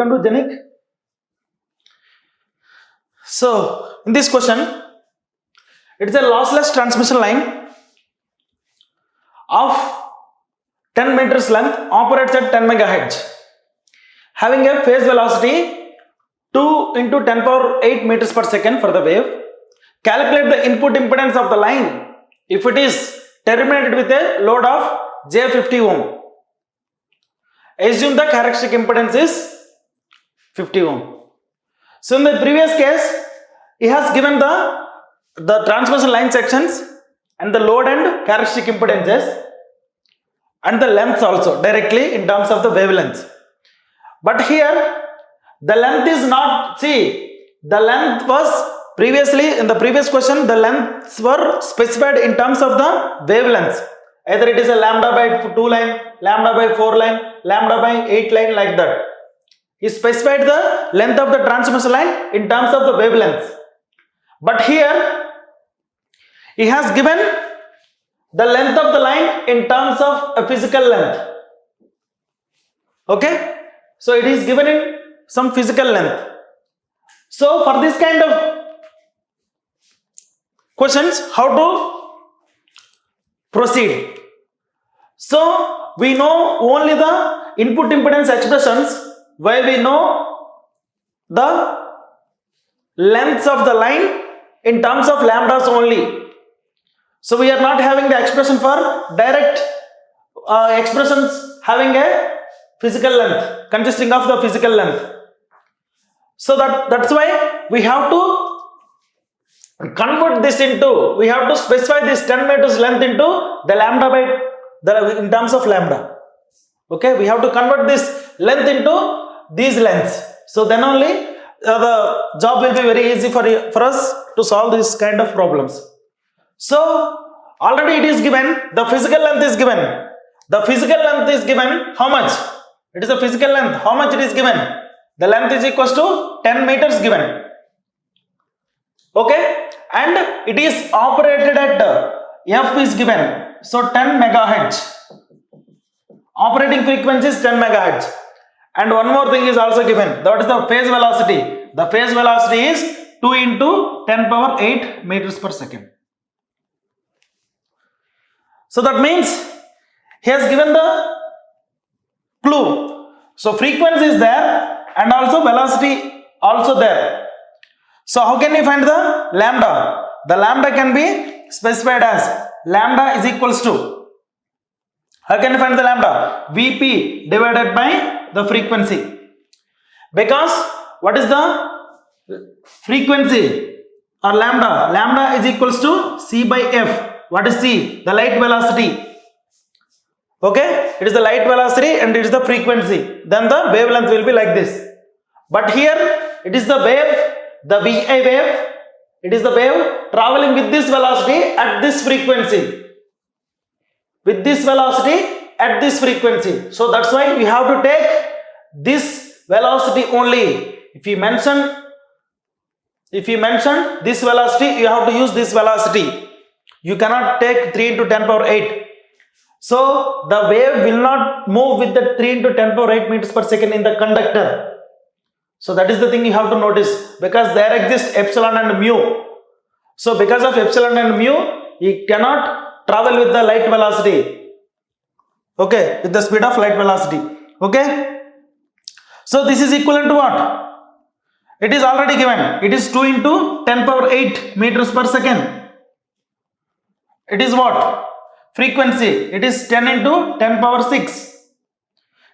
Welcome to Genique. So, in this question, it is a lossless transmission line of 10 meters length, operates at 10 megahertz, having a phase velocity 2 into 10 power 8 meters per second for the wave. Calculate the input impedance of the line if it is terminated with a load of J50 ohm. Assume the characteristic impedance is 50 ohm. So in the previous case, he has given the transmission line sections and the load and characteristic impedances and the lengths also directly in terms of the wavelengths. But here the length is not, see, the length was previously in the previous question, the lengths were specified in terms of the wavelengths. Either it is a lambda by 2 line, lambda by 4 line, lambda by 8 line, like that. He specified the length of the transmission line in terms of the wavelengths. But here he has given the length of the line in terms of a physical length. Okay? So it is given in some physical length. So for this kind of questions, how to proceed? So we know only the input impedance expressions where we know the lengths of the line in terms of lambdas only. So we are not having the expression for direct expressions having a physical length, consisting of the physical length. So that's why we have to convert this into, we have to specify this 10 meters length into the lambda by in terms of lambda. Okay, we have to convert this length into these lengths. So then only the job will be very easy for us to solve this kind of problems. So already it is given, the physical length is given. The physical length is given, how much? It is a physical length, how much it is given? The length is equals to 10 meters given. Okay, and it is operated at F is given. So 10 megahertz. Operating frequency is 10 megahertz. And one more thing is also given. That is the phase velocity. The phase velocity is 2 into 10 power 8 meters per second. So that means he has given the clue. So frequency is there and also velocity also there. So how can we find the lambda? The lambda can be specified as lambda is equals to, how can you find the lambda? Vp divided by the frequency. Because what is the frequency or lambda? Lambda is equals to C by F. What is C? The light velocity. Okay, it is the light velocity and it is the frequency. Then the wavelength will be like this. But here it is the wave, the VA wave. It is the wave traveling with this velocity at this frequency. With this velocity at this frequency. So that's why we have to take this velocity only. If you mention this velocity, you have to use this velocity. You cannot take 3 into 10 power 8. So the wave will not move with the 3 into 10 power 8 meters per second in the conductor. So that is the thing you have to notice, because there exists epsilon and mu. So because of epsilon and mu, you cannot travel with the light velocity. Okay, with the speed of light velocity. Okay. So this is equivalent to what? It is already given. It is 2 into 10 power 8 meters per second. It is what? Frequency. It is 10 into 10 power 6.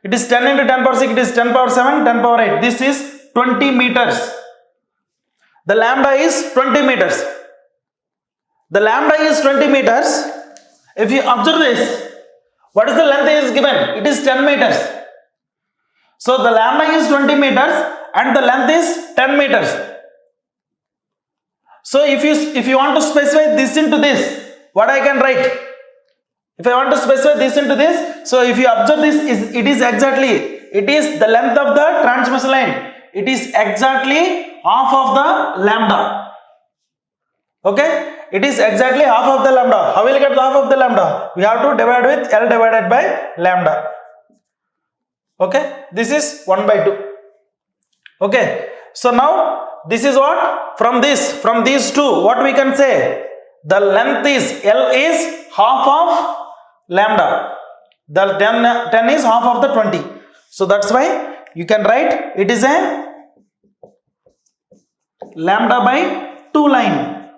It is 10 into 10 power 6. It is 10 power 7, 10 power 8. This is 20 meters. The lambda is 20 meters. The lambda is 20 meters. If you observe this, what is the length is given? It is 10 meters. So the lambda is 20 meters and the length is 10 meters. So if you want to specify this into this, what I can write? If I want to specify this into this, so if you observe this, it is the length of the transmission line. It is exactly half of the lambda. Okay? It is exactly half of the lambda. How will we get the half of the lambda? We have to divide with L divided by lambda. Okay? This is 1 by 2. Okay. So now this is what? From these two, what we can say? The length is L is half of lambda. The 10 is half of the 20. So that's why you can write it is a lambda by 2 line.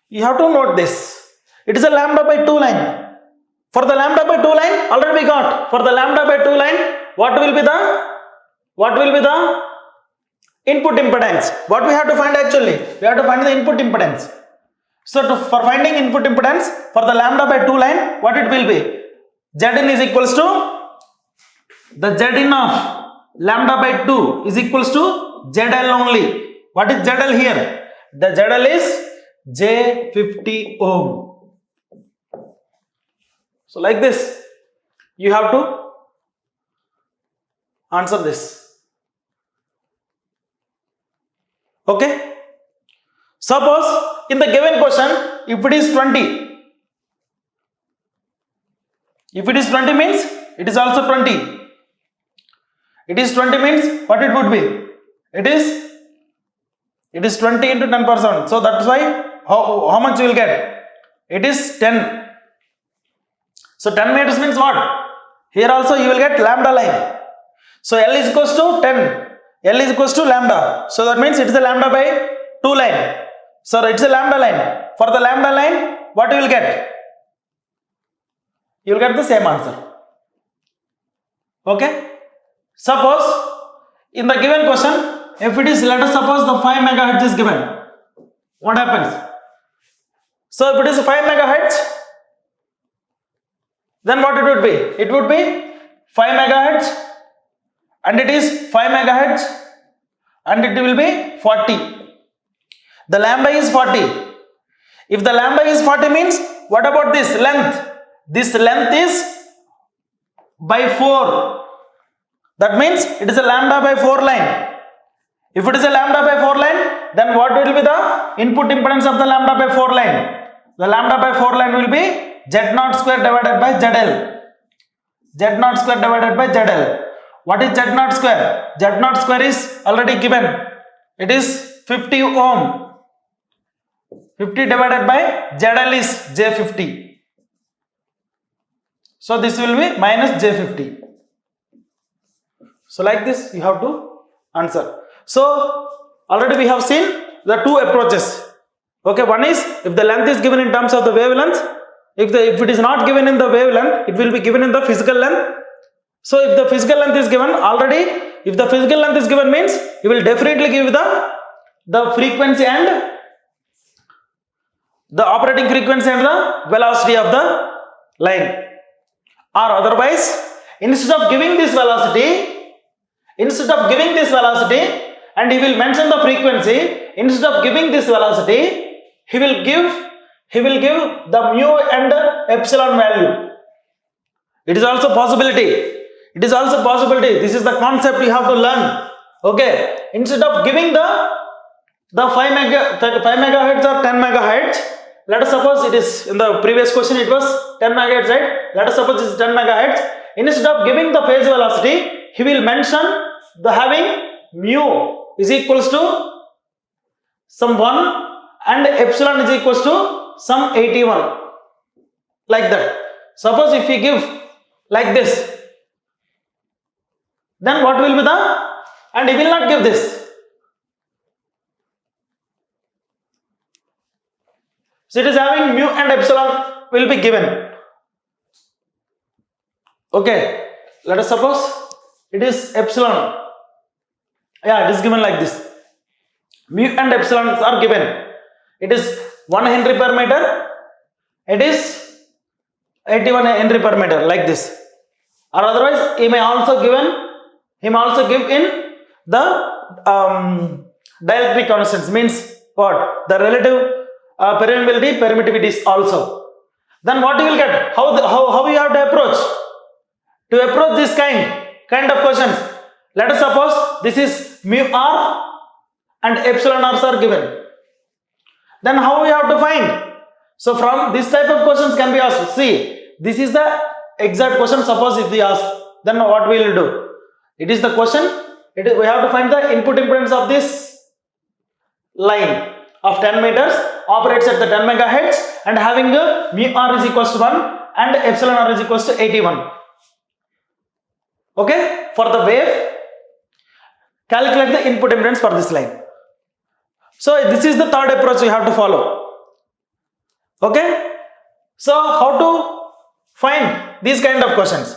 You have to note this. It is a lambda by 2 line. For the lambda by 2 line, already we got. For the lambda by 2 line, what will be the input impedance? What we have to find actually? We have to find the input impedance. So for finding input impedance for the lambda by 2 line, what it will be? Zin is equals to the Zin of lambda by 2 is equals to ZL only. What is ZL here? The ZL is J50 ohm. So like this, you have to answer this. Okay. Suppose in the given question, if it is 20, if it is 20 means it is also 20. It is 20 means what it would be? It is 20 into 10%. So that's why how much you will get? It is 10. So 10 meters means what? Here also you will get lambda line. So L is equals to 10. L is equals to lambda. So that means it is a lambda by 2 line. So it's a lambda line. For the lambda line, what you will get? You will get the same answer. Okay. Suppose in the given question, if it is, let us suppose the 5 megahertz is given. What happens? So if it is 5 megahertz, then what it would be? It would be 5 megahertz and it is 5 megahertz and it will be 40. The lambda is 40. If the lambda is 40 means, what about this length? This length is by 4. That means it is a lambda by 4 line. If it is a lambda by 4 line, then what will be the input impedance of the lambda by 4 line? The lambda by 4 line will be Z0 square divided by ZL. Z0 square divided by ZL. What is Z0 square? Z0 square is already given. It is 50 ohm. 50 divided by ZL is J50. So this will be minus J50. So like this you have to answer. So already we have seen the two approaches. Okay, one is if the length is given in terms of the wavelength. If it is not given in the wavelength, it will be given in the physical length. So if the physical length is given already, if the physical length is given means you will definitely give the frequency and the operating frequency and the velocity of the line. Or otherwise, instead of giving this velocity and he will mention the frequency, instead of giving this velocity, he will give the mu and epsilon value. It is also possibility. This is the concept you have to learn. Okay. Instead of giving the 5 megahertz or 10 megahertz, let us suppose it is in the previous question it was 10 megahertz, right? Let us suppose it is 10 megahertz. Instead of giving the phase velocity, he will mention the having mu is equals to some 1 and epsilon is equals to some 81. Like that. Suppose if we give like this, then what will be and he will not give this. So it is having mu and epsilon will be given. Okay, let us suppose it is epsilon. Yeah, it is given like this. Mu and epsilon are given. It is 1 Henry per meter. It is 81 Henry per meter, like this. Or otherwise, he may also give in the dielectric constants, means what? The relative permittivities also. Then what you will get? How you have to approach? To approach this kind of questions, let us suppose this is mu r and epsilon r are given. Then how we have to find? So from this type of questions can be asked. See, this is the exact question. Suppose if we ask, then what we will do? It is the question we have to find the input impedance of this line of 10 meters, operates at the 10 megahertz and having a mu r is equals to 1 and epsilon r is equals to 81. Okay, for the wave, calculate the input impedance for this line. So this is the third approach we have to follow. Okay, so how to find these kind of questions?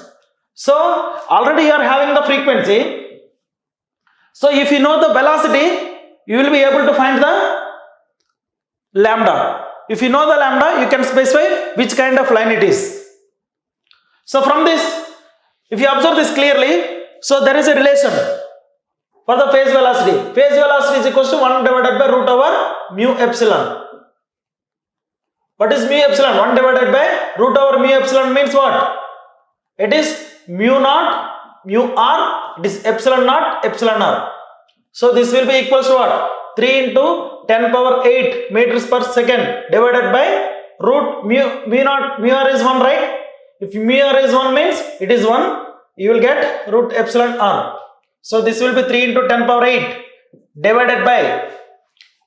So already you are having the frequency. So if you know the velocity, you will be able to find the lambda. If you know the lambda, you can specify which kind of line it is. So from this, if you observe this clearly, so there is a relation for the phase velocity. Phase velocity is equals to 1 divided by root over mu epsilon. What is mu epsilon? 1 divided by root over mu epsilon means what? It is mu naught, mu r, it is epsilon naught, epsilon r. So this will be equals to what? 3 into 10 power 8 meters per second divided by root mu naught, mu r is 1, right? If mu r is 1 means it is 1, you will get root epsilon r. So this will be 3 into 10 power 8 divided by,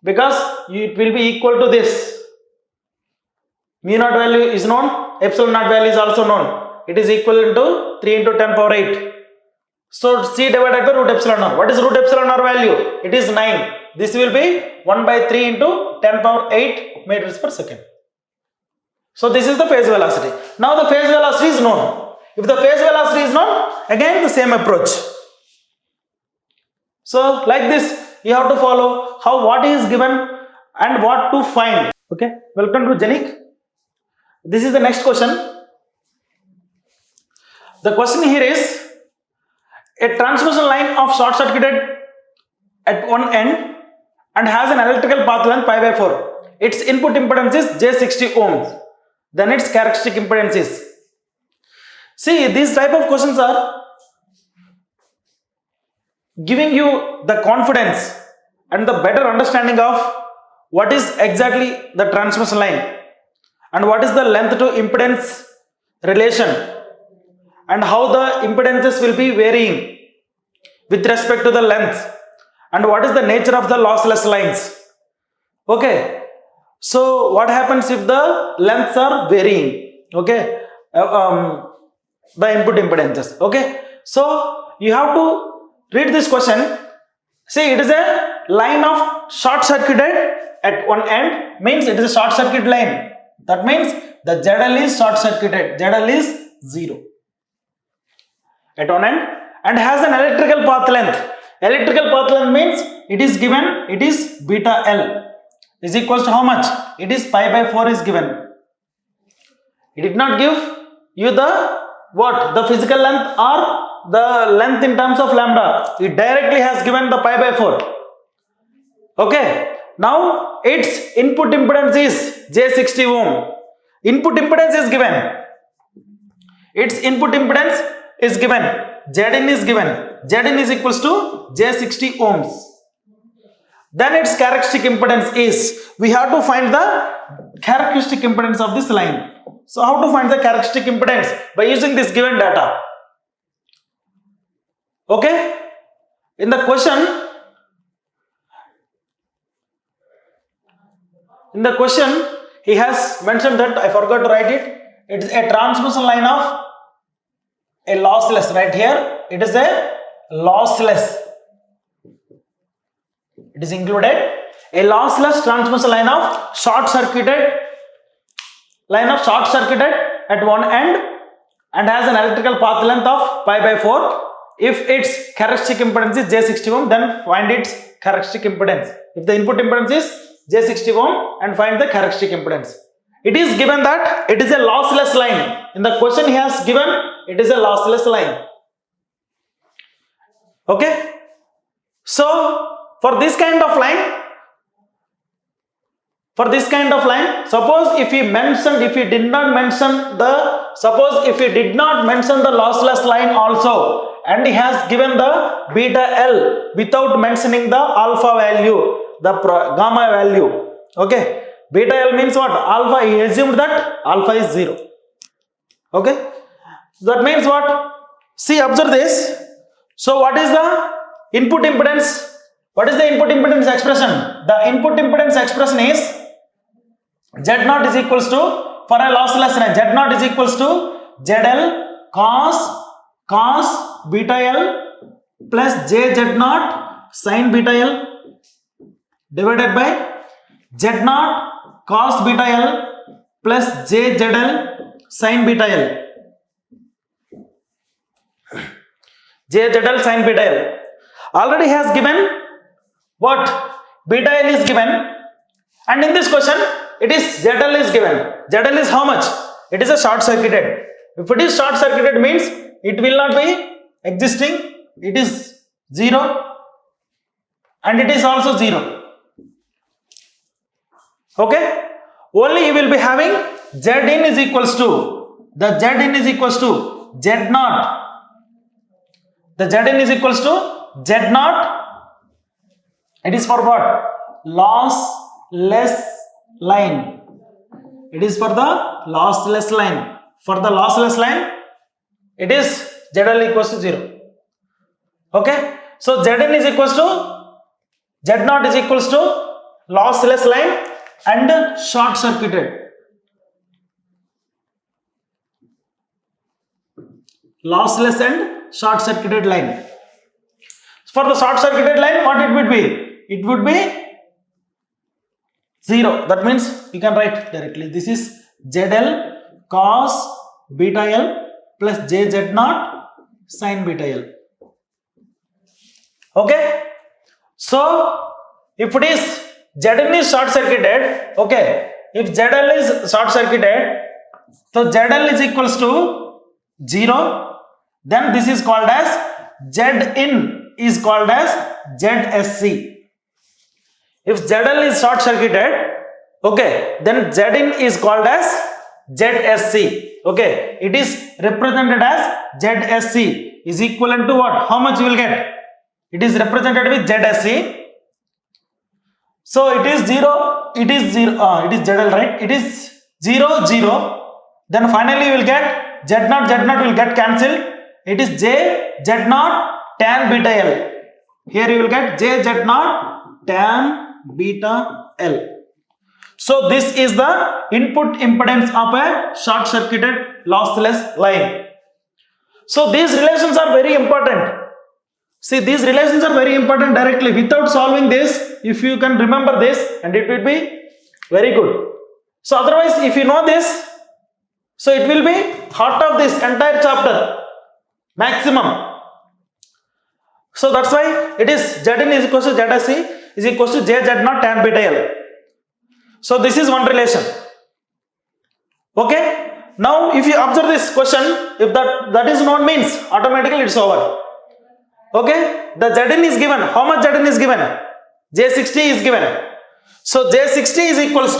because it will be equal to this. Mu naught value is known, epsilon naught value is also known. It is equal to 3 into 10 power 8. So C divided by root epsilon r. What is root epsilon r value? It is 9. This will be 1 by 3 into 10 power 8 meters per second. So this is the phase velocity. Now the phase velocity is known. If the phase velocity is known, again the same approach. So like this, you have to follow how what is given and what to find. Okay, welcome to Genique. This is the next question. The question here is, a transmission line of short circuited at one end and has an electrical path length pi by 4. Its input impedance is J60 ohms. Then its characteristic impedance is. See, these type of questions are giving you the confidence and the better understanding of what is exactly the transmission line and what is the length to impedance relation and how the impedances will be varying with respect to the length and what is the nature of the lossless lines. Okay, so what happens if the lengths are varying? Okay, the input impedances. Okay, so you have to read this question. See, it is a line of short circuited at one end, means it is a short circuit line. That means the ZL is short circuited, ZL is 0 at one end and has an electrical path length. Electrical path length means it is given, it is beta L is equals to how much? It is pi by 4 is given. It did not give you the what? The physical length or the length in terms of lambda. It directly has given the pi by 4. Okay. Now its input impedance is J60 ohm. Input impedance is given. Its input impedance is given. Zin is given. Zin is equals to J60 ohms. Then its characteristic impedance is, we have to find the characteristic impedance of this line. So how to find the characteristic impedance? By using this given data. Okay. In the question, he has mentioned that, I forgot to write it. It is a transmission line of a lossless, right here. It is a lossless. It is included a lossless transmission line of short circuited at one end and has an electrical path length of pi by 4. If its characteristic impedance is J60 ohm, then find its characteristic impedance. If the input impedance is J60 ohm, and find the characteristic impedance. It is given that it is a lossless line. In the question he has given, it is a lossless line. Okay. So for this kind of line, suppose if he did not mention the lossless line also, and he has given the beta L without mentioning the alpha value, the gamma value. Okay, beta L means what? Alpha, he assumed that alpha is 0. Okay, that means what? See, observe this. So what is the input impedance. What is the input impedance expression? The input impedance expression is Z0 is equals to, for a lossless line, Z0 is equals to ZL cos beta L plus JZ0 sin beta L divided by Z0 cos beta L plus JZL sin beta L. JZL sin beta L. Already has given what? Beta L is given, and in this question it is ZL is given. ZL is how much? It is a short circuited. If it is short circuited means it will not be existing. It is 0 and it is also 0. Okay? Only you will be having Z in is equals to, the Z in is equals to Z0. The Z in is equals to Z0. It is for what? Lossless line. It is for the lossless line. For the lossless line, it is ZL equals to 0. Okay? So Zn is equals to, Z0 is equals to lossless line and short circuited. Lossless and short circuited line. For the short circuited line, what it would be? It would be 0. That means you can write directly. This is ZL cos beta L plus JZ0 sin beta L. Okay? So, if it is Zn is short circuited, okay, if ZL is short circuited, so ZL is equals to 0, then this is called as Zin is called as ZSC. If ZL is short circuited, okay, then Zin is called as ZSC. Okay, it is represented as ZSC is equivalent to what? How much you will get? It is represented with ZSC. So it is 0, it is 0, it is ZL, right? It is 0, 0. Then finally you will get Z0, Z0 will get cancelled. It is J, Z0 tan beta L. Here you will get J, Z0 tan beta L. So this is the input impedance of a short circuited lossless line. So these relations are very important. See, these relations are very important directly. Without solving this, if you can remember this, and it will be very good. So otherwise, if you know this, so it will be heart of this entire chapter, maximum. So that's why it is Zn is equals to ZSC is equals to JZ0 tan beta L. So this is one relation. Okay. Now if you observe this question, if that is known means automatically it's over. Okay. The Zn is given. How much Zn is given? J60 is given. So J60 is equals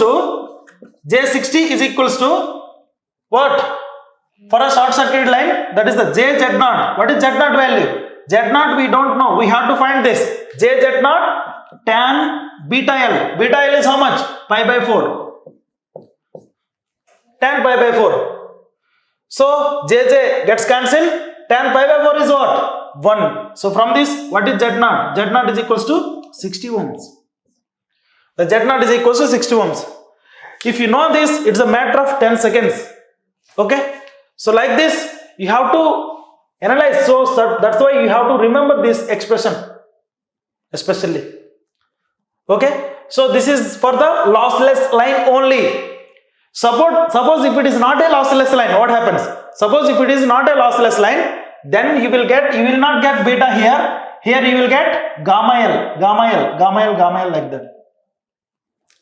to what? For a short circuit line, that is the JZ0. What is Z0 value? Z0 we don't know. We have to find this. JZ0 tan beta L. Beta L is how much? Pi by 4. Tan pi by 4. So JJ gets cancelled. Tan pi by 4 is what? 1. So from this, what is Z0? Z0 is equals to 60 ohms. The Z0 is equals to 60 ohms. If you know this, it's a matter of 10 seconds. Okay. So like this, you have to analyze. So that's why you have to remember this expression especially. Okay. So this is for the lossless line only. Suppose if it is not a lossless line, what happens? Suppose if it is not a lossless line, then you will not get beta here. Here you will get gamma L like that.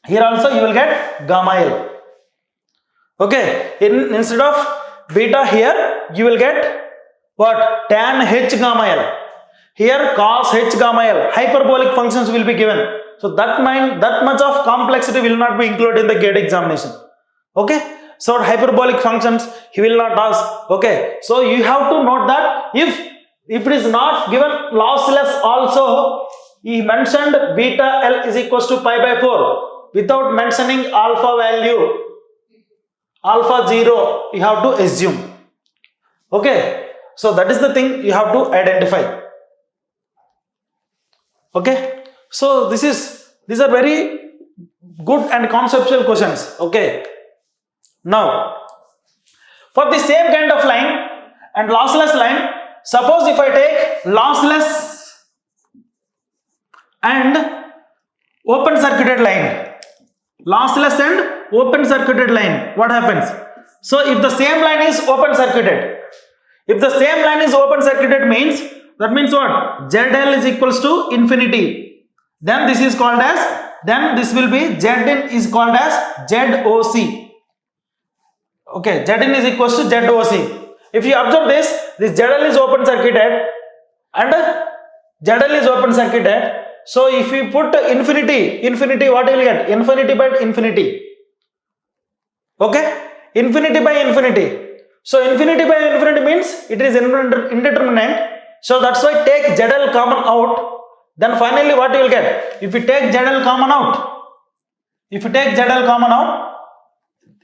Here also you will get gamma L. Okay. Instead of beta here, you will get what? Tan H gamma L. Here cos H gamma L. Hyperbolic functions will be given. So that much of complexity will not be included in the GATE examination. Okay. So hyperbolic functions he will not ask. Okay. So you have to note that if it is not given lossless also, he mentioned beta L is equals to pi by 4 without mentioning alpha value. Alpha 0 you have to assume. Okay. So that is the thing you have to identify. Okay, so these are very good and conceptual questions. Okay, now for the same kind of line and lossless line, suppose if I take lossless and open circuited line, lossless and open circuited line, what happens? So if the same line is open circuited, if the same line is open circuited means, that means what? ZL is equals to infinity. Then this is called as, then this will be Zin is called as ZOC. Okay, Zin is equals to ZOC. If you observe this ZL is open circuited and ZL is open circuited. So if you put infinity, what will you get? Infinity by infinity. Okay, infinity by infinity. So infinity by infinity means it is indeterminate. So that's why take ZL common out. Then finally what you will get? If you take ZL common out,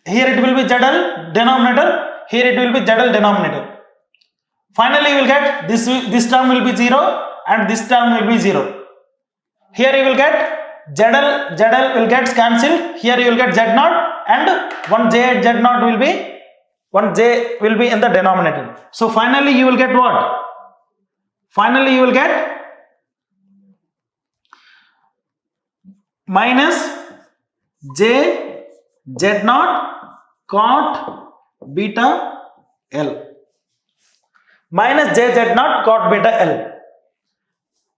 here it will be ZL denominator, here it will be ZL denominator. Finally you will get this term will be 0 and this term will be 0. Here you will get ZL will get cancelled, here you will get Z0 and one J Z0 will be in the denominator. So finally you will get what? Finally you will get minus J Z0 cot beta L. Minus J Z0 cot beta L.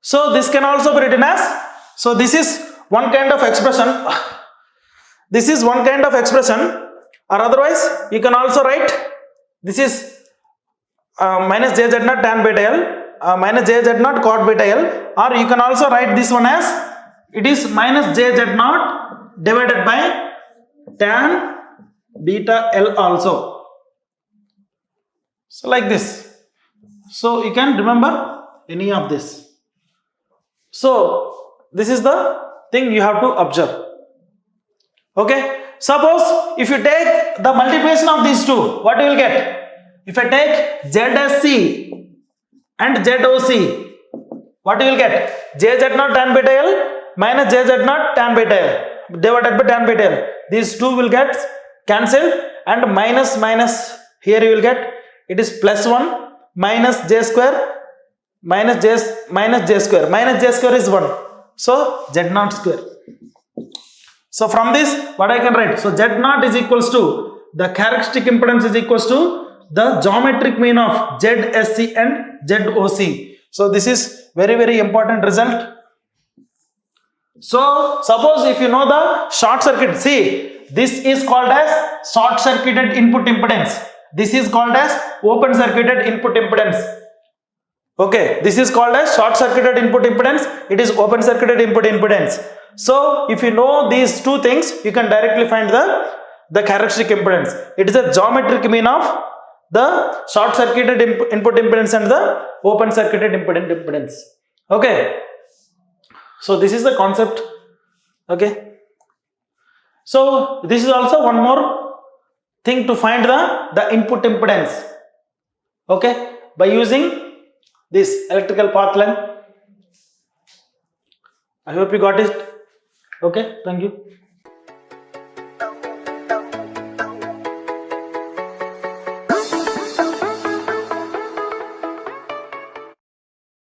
So this can also be written as, so this is one kind of expression. This is one kind of expression, or otherwise you can also write this is minus J Z0 tan beta L, minus J Z0 cot beta L, or you can also write this one as it is minus J Z0 divided by tan beta L also. So like this. So you can remember any of this. So this is the thing you have to observe. Okay, suppose if you take the multiplication of these two, what you will get? If I take ZSC and ZOC, what you will get? JZ0 tan beta L minus JZ0 tan beta L divided by tan beta L. These two will get cancelled and minus here you will get it is plus 1 minus J square minus J square. Minus J square is 1. So Z0 square. So from this what I can write? So Z0 is equals to the characteristic impedance is equals to the geometric mean of ZSC and ZOC. So this is very important result. So suppose if you know the short circuit, see this is called as short circuited input impedance. This is called as open circuited input impedance. Okay, this is called as short circuited input impedance. It is open circuited input impedance. So if you know these two things, you can directly find the characteristic impedance. It is a geometric mean of the short circuited input impedance and the open circuited impedance. Okay, so this is the concept. Okay, so this is also one more thing to find the input impedance. Okay, by using this electrical path line. I hope you got it. Okay, thank you.